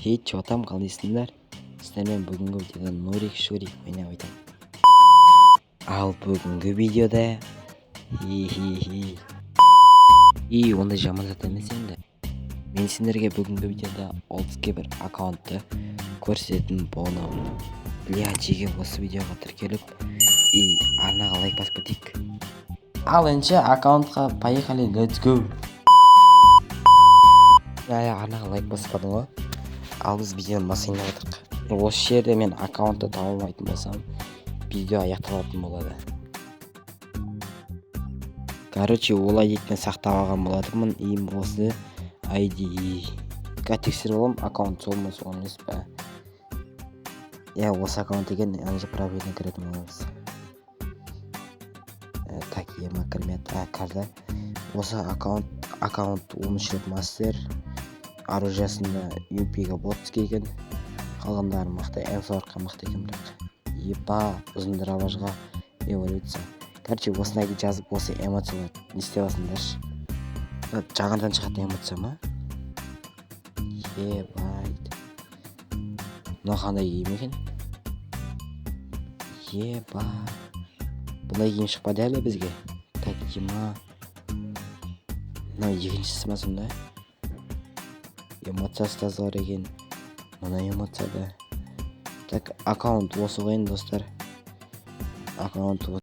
Отам қалайсыңдар? Сіздермен бүгінгі видеода Нурик Шурик ойнап айтамын. Ал бүгінгі видеода ондай жаман зат емес енді. Мен сендерге бүгінгі видеода олдске бір аккаунтты көрсететін боламын. Жеге осы видеоға тіркеліп арнаға лайк басып кетейік. Ал енді аккаунтқа поехали, let's go. Арнаға лайк басып қалдың ғой. Ал біз видеоны басайын деп отырмық. Осы жерде мен аккаунтты таба алмайтын болсам, видео аяқталатын болады. Олай дейтін сақтап алған болатынмын. Осы ID тексеріп аламын, аккаунт сол ма сол емес пе. Осы аккаунт екен, правильно кіретін боламыз. Кірмет кірді. Осы аккаунт 13 рет мастер. Оружиясында UP-ға ботский екен. Қалғандары мықты, М40-қа мықты екен бірақ. Ұзын дробашқа эволюция. Осына жазып, осы эмоциялар не істеп алсыңдаршы. Жағандан шығатын эмоция ма? Мына қандай киім екен? Бұндай киім шықпады әлі бізге. Мына екіншісі ма сонда? Эмоциясы таза бар екен. Мына эмоцияда. Аккаунт осы қойын достар. Аккаунт